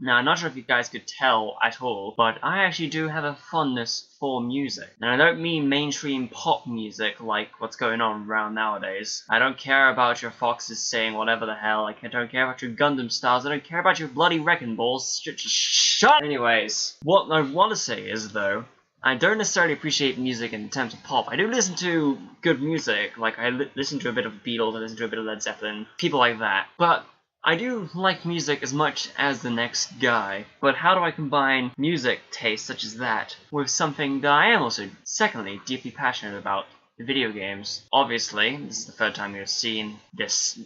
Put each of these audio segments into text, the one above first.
Now, I'm not sure if you guys could tell at all, but I actually do have a fondness for music. And I don't mean mainstream pop music like what's going on around nowadays. I don't care about your Foxes saying whatever the hell. I don't care about your Gundam stars. I don't care about your bloody Wrecking Balls. Just shut. Anyways, what I want to say is, though, I don't necessarily appreciate music in terms of pop. I do listen to good music, like I listen to a bit of Beatles, I listen to a bit of Led Zeppelin, people like that. But I do like music as much as the next guy, but how do I combine music tastes such as that with something that I am also, secondly, deeply passionate about? Video games. Obviously, this is the third time you've seen this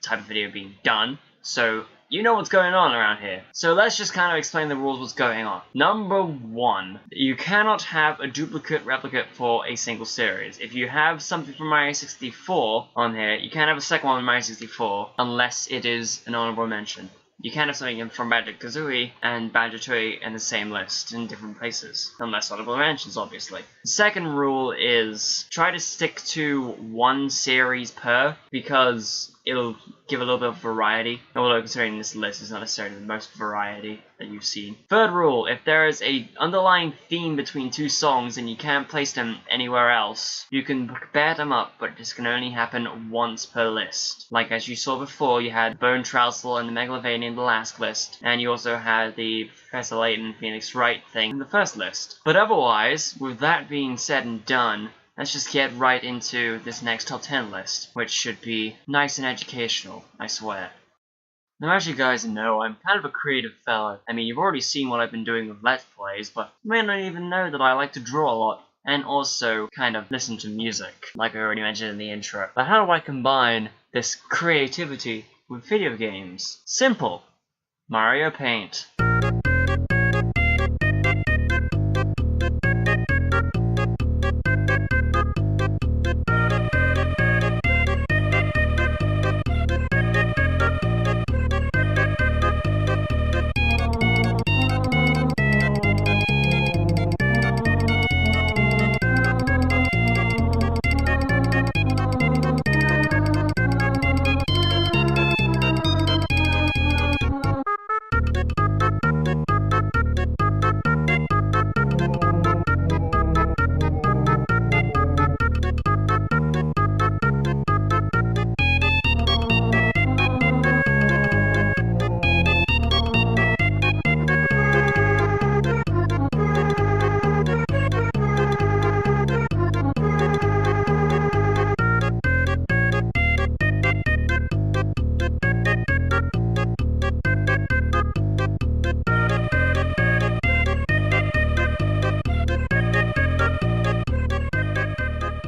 type of video being done, so you know what's going on around here. So let's just kind of explain the rules what's going on. Number 1, you cannot have a duplicate replicate for a single series. If you have something from Mario 64 on here, you can't have a second one from Mario 64 unless it is an honorable mention. You can't have something from Banjo-Kazooie and Banjo-Tooie in the same list in different places, unless honorable mentions, obviously. The second rule is try to stick to one series per, because it'll give a little bit of variety, although considering this list is not necessarily the most variety that you've seen. Third rule, if there is a underlying theme between two songs and you can't place them anywhere else, you can pair them up, but this can only happen once per list. Like as you saw before, you had Bone Trousel and the Megalovania in the last list, and you also had the Professor Layton Phoenix Wright thing in the first list. But otherwise, with that being said and done, let's just get right into this next top 10 list, which should be nice and educational, I swear. Now, as you guys know, I'm kind of a creative fellow. I mean, you've already seen what I've been doing with Let's Plays, but you may not even know that I like to draw a lot, and also kind of listen to music, like I already mentioned in the intro. But how do I combine this creativity with video games? Simple. Mario Paint.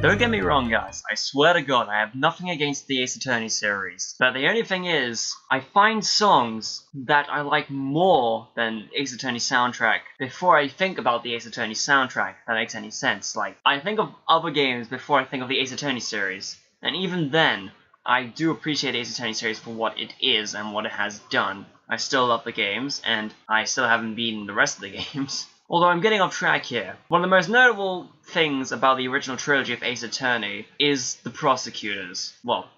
Don't get me wrong, guys, I swear to God, I have nothing against the Ace Attorney series. But the only thing is, I find songs that I like more than Ace Attorney soundtrack before I think about the Ace Attorney soundtrack, if that makes any sense. Like, I think of other games before I think of the Ace Attorney series. And even then, I do appreciate the Ace Attorney series for what it is and what it has done. I still love the games, and I still haven't beaten the rest of the games. Although I'm getting off track here. One of the most notable things about the original trilogy of Ace Attorney is the prosecutors. Well,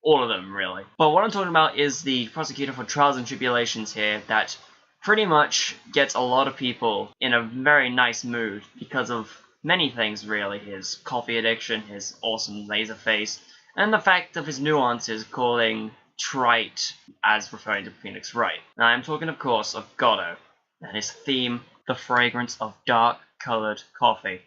all of them, really. But what I'm talking about is the prosecutor for Trials and Tribulations here that pretty much gets a lot of people in a very nice mood because of many things, really. His coffee addiction, his awesome laser face, and the fact of his nuances calling trite as referring to Phoenix Wright. Now, I'm talking, of course, of Goddo and his theme, the fragrance of dark-colored coffee.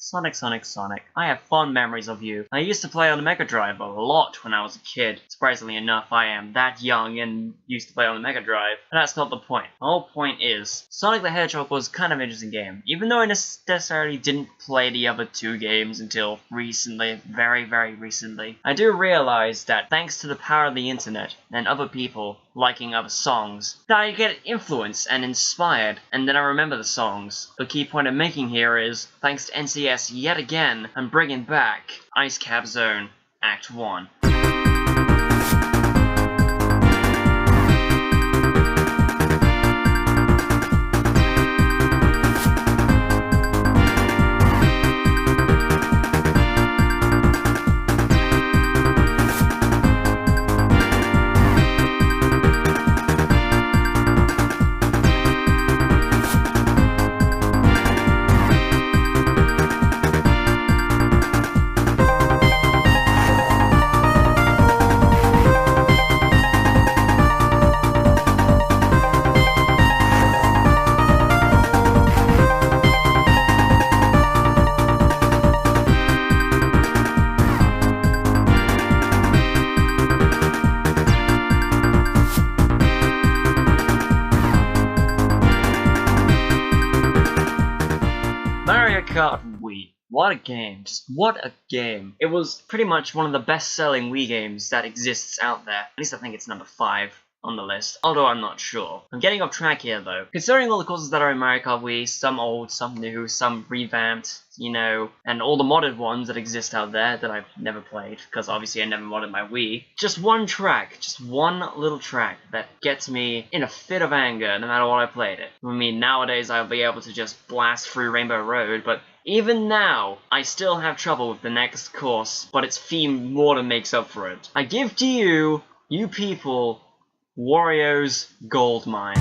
Sonic, Sonic, Sonic. I have fond memories of you. I used to play on the Mega Drive a lot when I was a kid. Surprisingly enough, I am that young and used to play on the Mega Drive. But that's not the point. The whole point is, Sonic the Hedgehog was kind of an interesting game. Even though I necessarily didn't play the other two games until recently, very, very recently, I do realize that thanks to the power of the internet and other people liking other songs, that I get influenced and inspired, and then I remember the songs. The key point I'm making here is, thanks to NCS yet again, I'm bringing back Ice Cap Zone Act 1. Mario Kart Wii. What a game. Just what a game. It was pretty much one of the best-selling Wii games that exists out there. At least I think it's number 5 on the list, although I'm not sure. I'm getting off track here though. Considering all the courses that are in Mario Kart Wii, some old, some new, some revamped, you know, and all the modded ones that exist out there that I've never played, because obviously I never modded my Wii. Just one track, just one little track that gets me in a fit of anger no matter what I played it. I mean, nowadays I'll be able to just blast through Rainbow Road, but even now, I still have trouble with the next course, but its theme more than makes up for it. I give to you, you people, Wario's Gold Mine.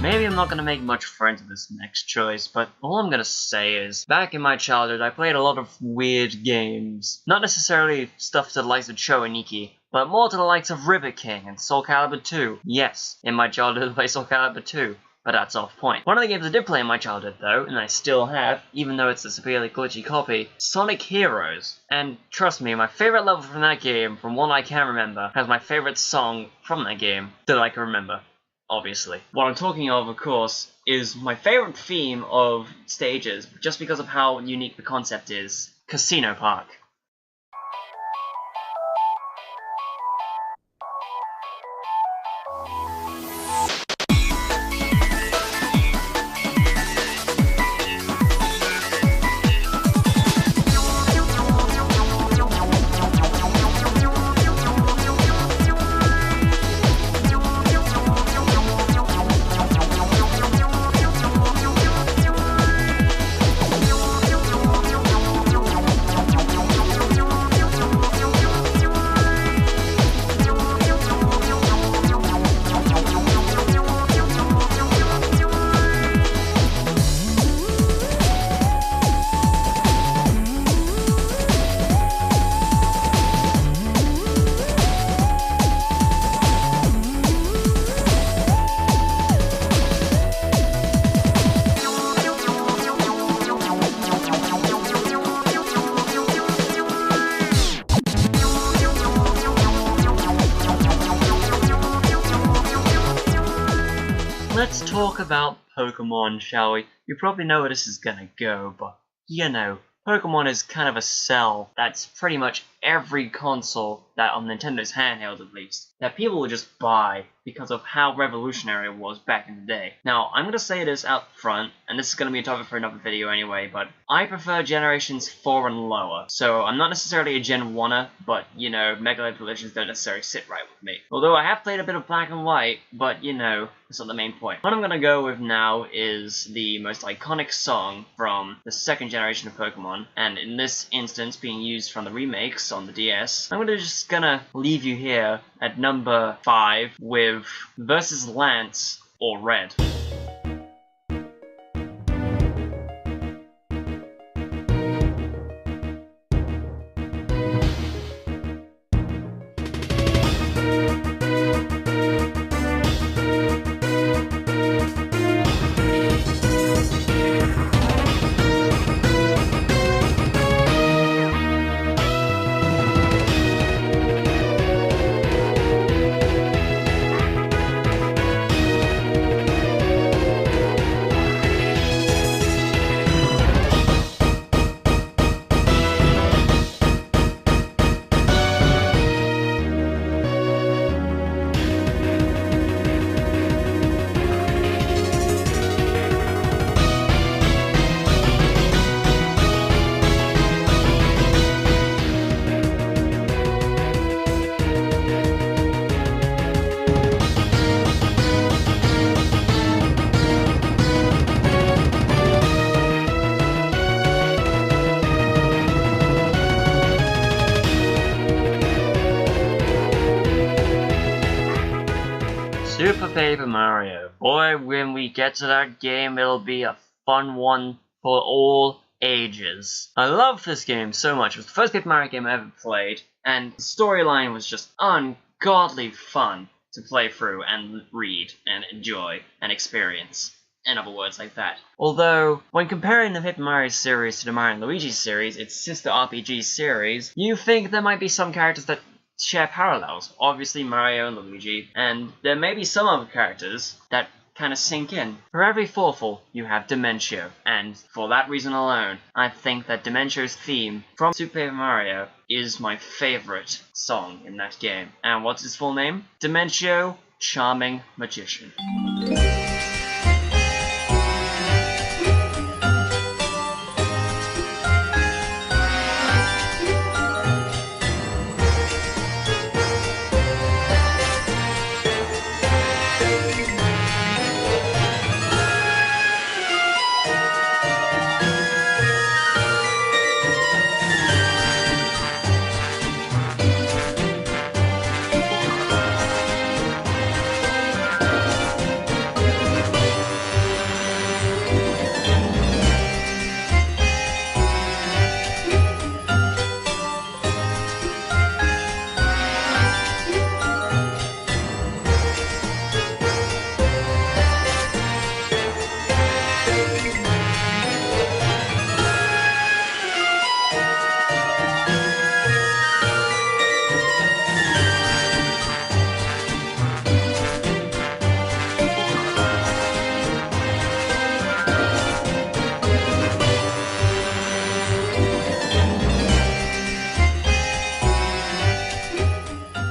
Maybe I'm not gonna make much friends with this next choice, but all I'm gonna say is, back in my childhood I played a lot of weird games. Not necessarily stuff to the likes of Cho and Nikki, but more to the likes of River King and Soul Calibur 2. Yes, in my childhood I played Soul Calibur 2. But that's off point. One of the games I did play in my childhood though, and I still have, even though it's a severely glitchy copy, Sonic Heroes. And trust me, my favorite level from that game, from what I can remember, has my favorite song from that game that I can remember. Obviously. What I'm talking of course, is my favorite theme of stages, just because of how unique the concept is. Casino Park. talk about Pokemon, shall we? You probably know where this is gonna go, but you know, Pokemon is kind of a sell that's pretty much every console that on Nintendo's handheld at least, that people will just buy because of how revolutionary it was back in the day. Now, I'm gonna say this out front, and this is gonna be a topic for another video anyway, but I prefer generations 4 and lower. So I'm not necessarily a Gen 1er, but you know, Mega Evolutions don't necessarily sit right with me. Although I have played a bit of Black and White, but you know, that's not the main point. What I'm gonna go with now is the most iconic song from the second generation of Pokemon, and in this instance being used from the remakes on the DS. I'm just gonna leave you here at number 5 with Versus Lance or Red. Super Paper Mario. Boy, when we get to that game, it'll be a fun one for all ages. I love this game so much. It was the first Paper Mario game I ever played, and the storyline was just ungodly fun to play through and read and enjoy and experience. In other words, like that. Although, when comparing the Paper Mario series to the Mario & Luigi series, its sister RPG series, you think there might be some characters that share parallels. Obviously Mario and Luigi, and there may be some other characters that kind of sink in. For every Fawful, you have Dimentio, and for that reason alone, I think that Dimentio's theme from Super Paper Mario is my favorite song in that game. And what's his full name? Dimentio Charming Magician.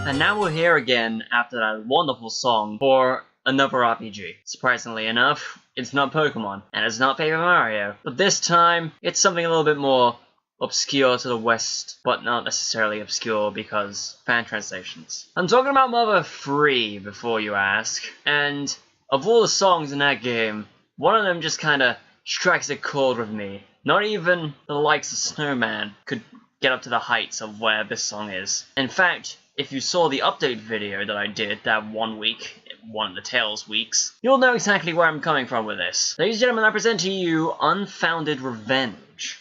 And now we're here again after that wonderful song for another RPG. Surprisingly enough, it's not Pokemon, and it's not Paper Mario, but this time, it's something a little bit more obscure to the West, but not necessarily obscure because fan translations. I'm talking about Mother 3, before you ask, and of all the songs in that game, one of them just kinda strikes a chord with me. Not even the likes of Snowman could get up to the heights of where this song is. In fact, if you saw the update video that I did that one week, one of the Tales weeks, you'll know exactly where I'm coming from with this. Ladies and gentlemen, I present to you Unfounded Revenge.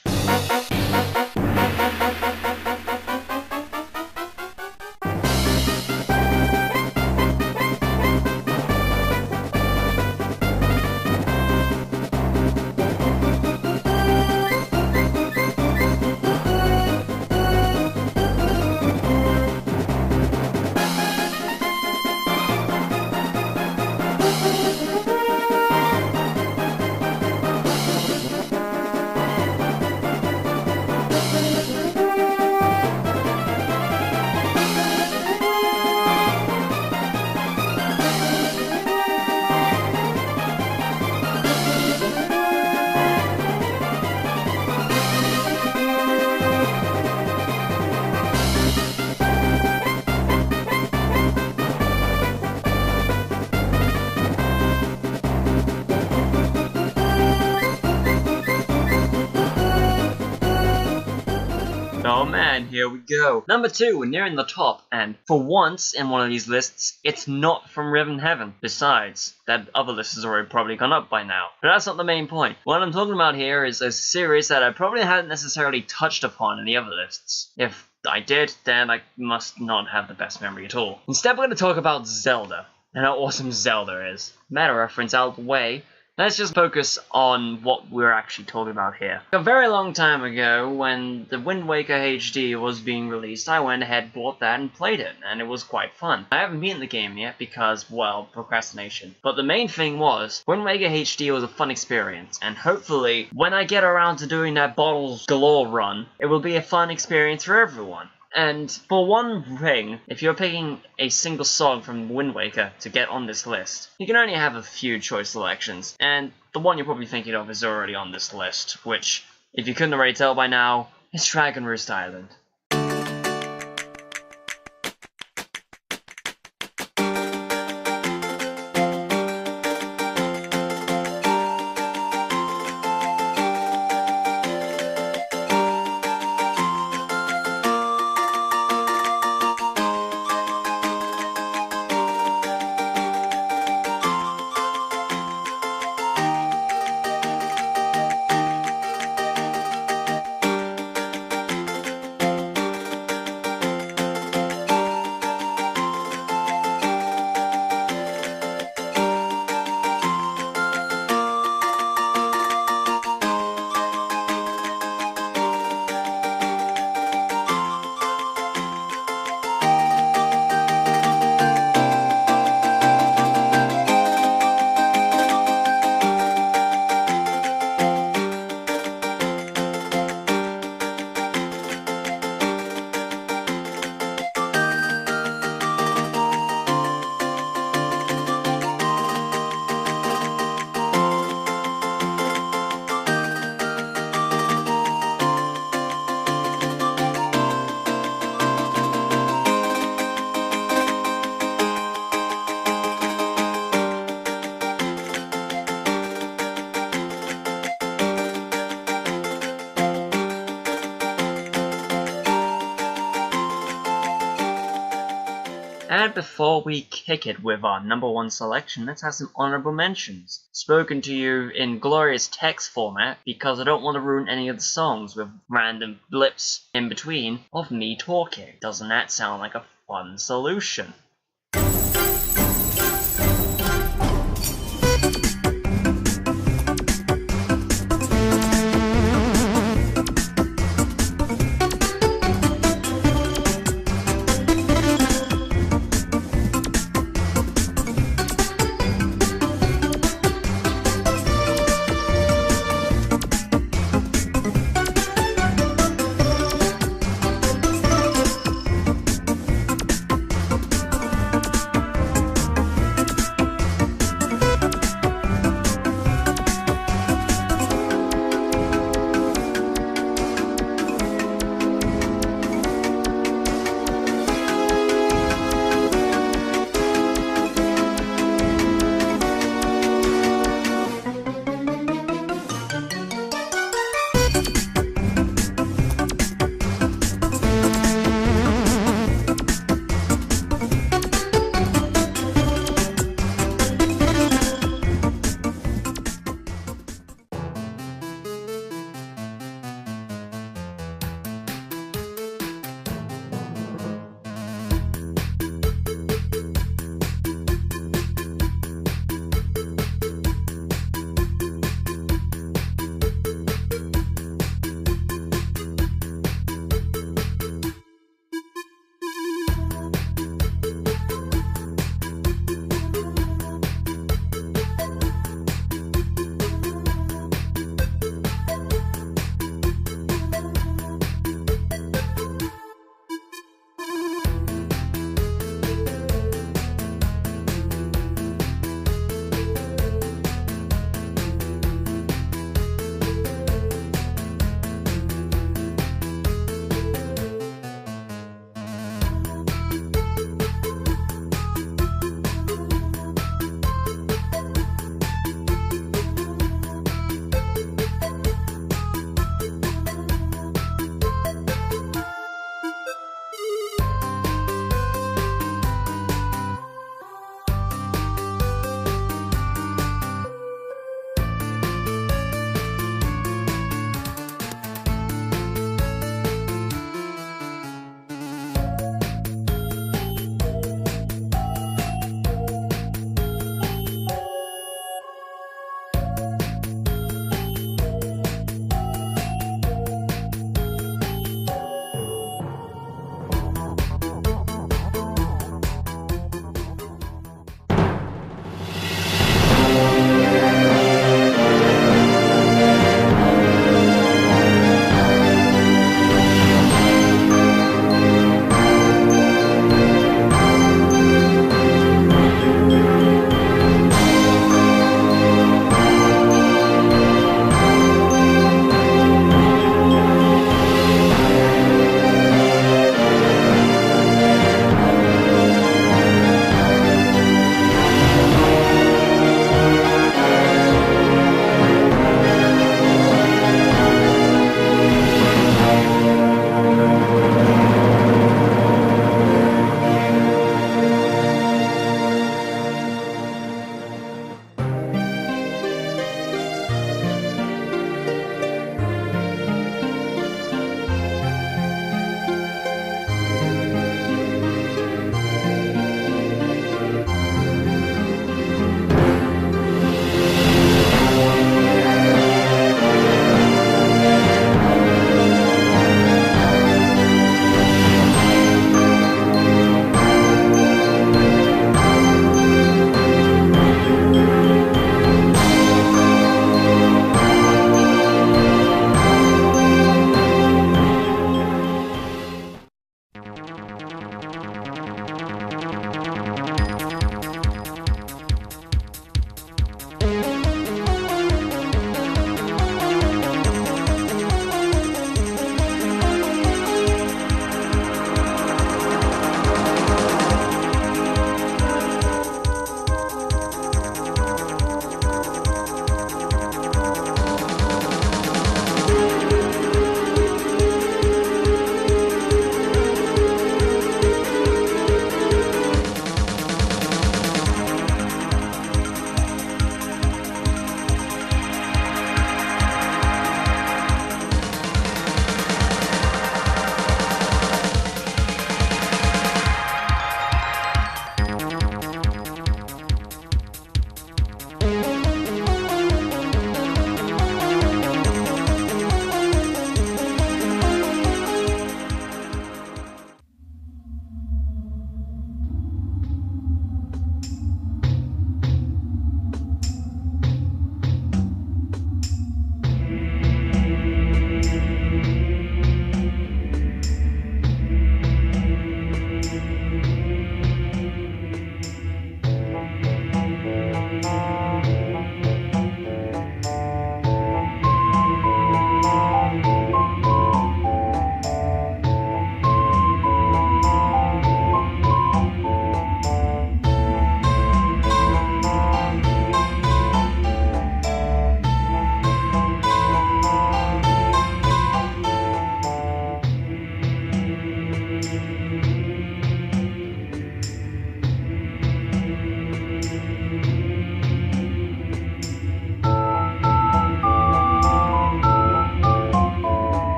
Oh man, here we go. Number 2, we're nearing the top, and for once in one of these lists, it's not from Riven Heaven. Besides, that other list has already probably gone up by now. But that's not the main point. What I'm talking about here is a series that I probably hadn't necessarily touched upon in the other lists. If I did, then I must not have the best memory at all. Instead, we're going to talk about Zelda, and how awesome Zelda is. Meta reference out of the way. Let's just focus on what we're actually talking about here. A very long time ago, when the Wind Waker HD was being released, I went ahead, bought that, and played it, and it was quite fun. I haven't beaten the game yet because, well, procrastination. But the main thing was, Wind Waker HD was a fun experience, and hopefully, when I get around to doing that Bottles Galore run, it will be a fun experience for everyone. And for one thing, if you're picking a single song from Wind Waker to get on this list, you can only have a few choice selections, and the one you're probably thinking of is already on this list, which, if you couldn't already tell by now, is Dragon Roost Island. And before we kick it with our number 1 selection, let's have some honorable mentions. Spoken to you in glorious text format because I don't want to ruin any of the songs with random blips in between of me talking. Doesn't that sound like a fun solution?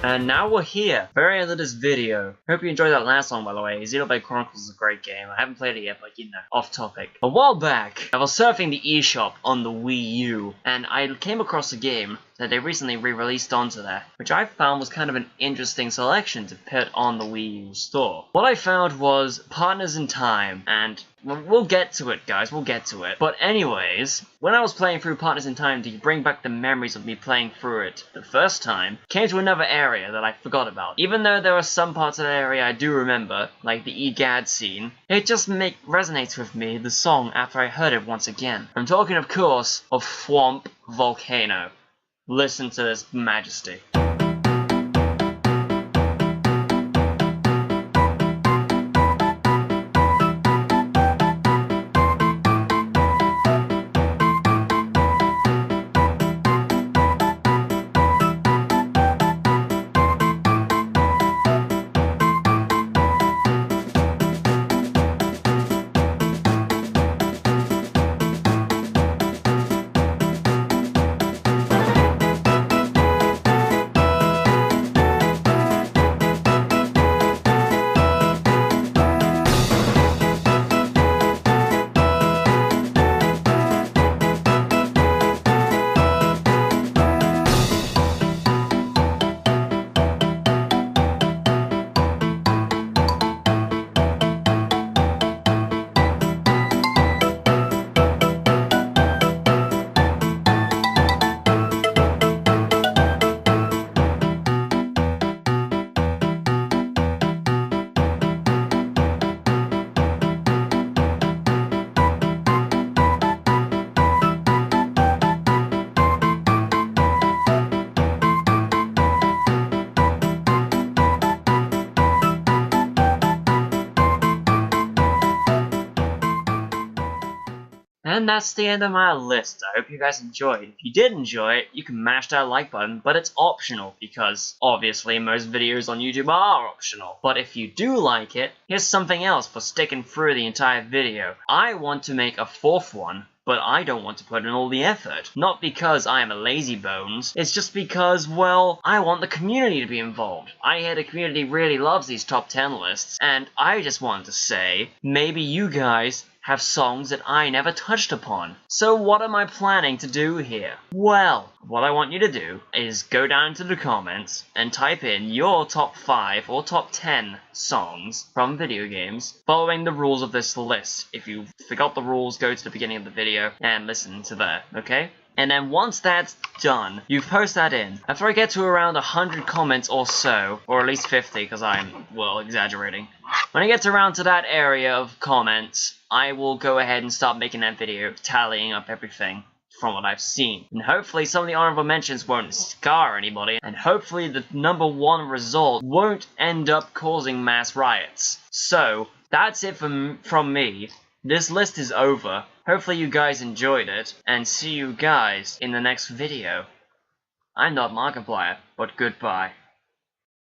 And now we're here, very end of this video. Hope you enjoyed that last song, by the way. Xenoblade Chronicles is a great game. I haven't played it yet, but you know, off topic. A while back, I was surfing the eShop on the Wii U, and I came across a game that they recently re-released onto there, which I found was kind of an interesting selection to put on the Wii U store. What I found was Partners in Time, and we'll get to it, guys, we'll get to it. But anyways, when I was playing through Partners in Time to bring back the memories of me playing through it the first time, came to another area that I forgot about. Even though there are some parts of the area I do remember, like the EGAD scene, it just resonates with me, the song, after I heard it once again. I'm talking, of course, of Thwomp Volcano. Listen to this majesty. And that's the end of my list. I hope you guys enjoyed. If you did enjoy it, you can mash that like button, but it's optional because obviously most videos on YouTube are optional. But if you do like it, here's something else for sticking through the entire video. I want to make a fourth one, but I don't want to put in all the effort. Not because I am a lazy bones, it's just because, well, I want the community to be involved. I hear the community really loves these top 10 lists, and I just wanted to say, maybe you guys have songs that I never touched upon. So what am I planning to do here? Well, what I want you to do is go down into the comments and type in your top 5 or top 10 songs from video games following the rules of this list. If you forgot the rules, go to the beginning of the video and listen to that, okay? And then once that's done, you post that in. After I get to around 100 comments or so, or at least 50 because I'm, well, exaggerating. When I get around to that area of comments, I will go ahead and start making that video, tallying up everything from what I've seen. And hopefully some of the honorable mentions won't scar anybody, and hopefully the number 1 result won't end up causing mass riots. So, that's it from me. This list is over. Hopefully you guys enjoyed it, and see you guys in the next video. I'm not Markiplier, but goodbye.